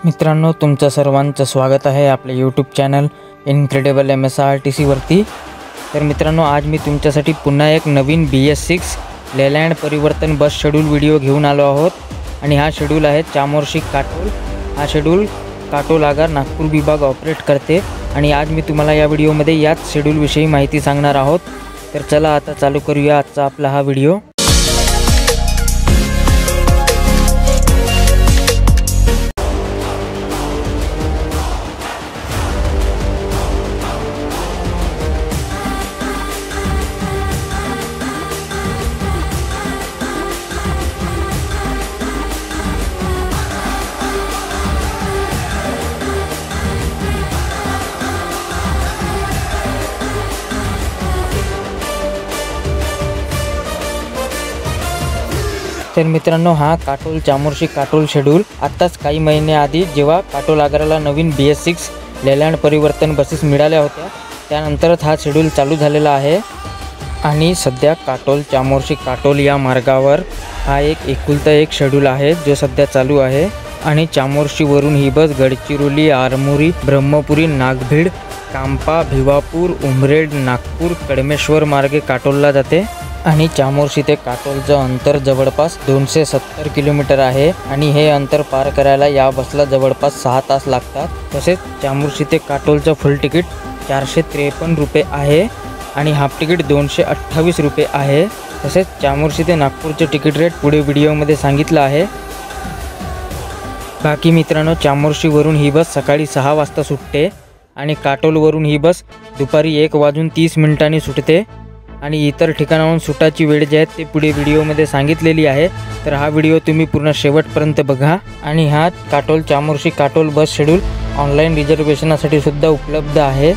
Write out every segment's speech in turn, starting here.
मित्रांनो, तुमचं सर्वांचं स्वागत आहे आपल्या यूट्यूब चॅनल इनक्रेडिबल MSRTC वरती। तर मित्रांनो, आज मी तुमच्यासाठी पुन्हा एक नवीन BS6 लेलँड परिवर्तन बस शेड्यूल व्हिडिओ घेऊन आलो आहोत आणि हा शेड्यूल आहे चामोर्शी काटोल। हा शेड्यूल काटोल आगार नागपूर विभाग ऑपरेट करते आणि आज मी तुम्हाला या व्हिडिओमध्ये याच शेड्यूल विषयी माहिती सांगणार आहोत। तर चला आता चालू करूया आजचा आपला हा व्हिडिओ। तर मित्रांनो, हा काटोल चामोर्शी काटोल शेड्यूल आत्ताच काही महिने आधी जेव्हा काटोल आगाराला नवीन BS6 लेलँड परिवर्तन बसेस मिळाल्या होत्या त्यानंतरच हा शेड्यूल चालू झालेला आहे आणि सध्या काटोल चामोर्शी काटोल या मार्गावर हा एकुलता एक शेड्यूल आहे जो सध्या चालू आहे। आणि चामोर्शीवरून ही बस गडचिरोली, आरमोरी, ब्रह्मपुरी, नागभीड, कांपा, भिवापूर, उमरेड, नागपूर, कडमेश्वर मार्गे काटोलला जाते आणि चामोर्शी ते काटोलचं अंतर जवळपास 270 किलोमीटर आहे आणि हे अंतर पार करायला या बसला जवळपास 6 तास लागतात। तसेच चामोर्शी ते काटोलचं फुल तिकीट 453 रुपये आहे आणि हाफ तिकीट 228 रुपये आहे। तसेच चामोर्शी ते नागपूरचे तिकीट रेट पुढे व्हिडिओमध्ये सांगितलं आहे। बाकी मित्रांनो, चामोर्शीवरून ही बस सकाळी 6 वाजता सुटते आणि काटोलवरून ही बस दुपारी 1:30 सुटते आणि इतर ठिकाणाहून सुटाची वेळ जी आहे ते पुढे व्हिडिओमध्ये सांगितलेली आहे। तर हा व्हिडिओ तुम्ही पूर्ण शेवटपर्यंत बघा। आणि हा काटोल चामोर्शी काटोल बस शेड्यूल ऑनलाईन रिझर्वेशनसाठी सुद्धा उपलब्ध आहे।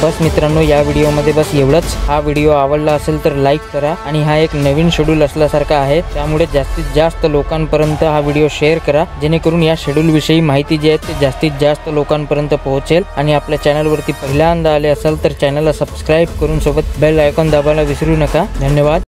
बस मित्रांनो, या व्हिडिओमध्ये बस एवढंच। हा व्हिडिओ आवडला असेल तर लाईक करा आणि हा एक नवीन शेड्यूल असल्यासारखा आहे त्यामुळे जास्तीत जास्त लोकांपर्यंत हा व्हिडिओ शेअर करा जेणेकरून या शेड्यूल विषयी माहिती जी आहे ते जास्तीत जास्त लोकांपर्यंत पोहोचेल। आणि आपल्या चॅनलवरती पहिल्यांदा आले असाल तर चॅनलला सबस्क्राईब करून सोबत बेल आयकॉन दाबायला विसरू नका। धन्यवाद।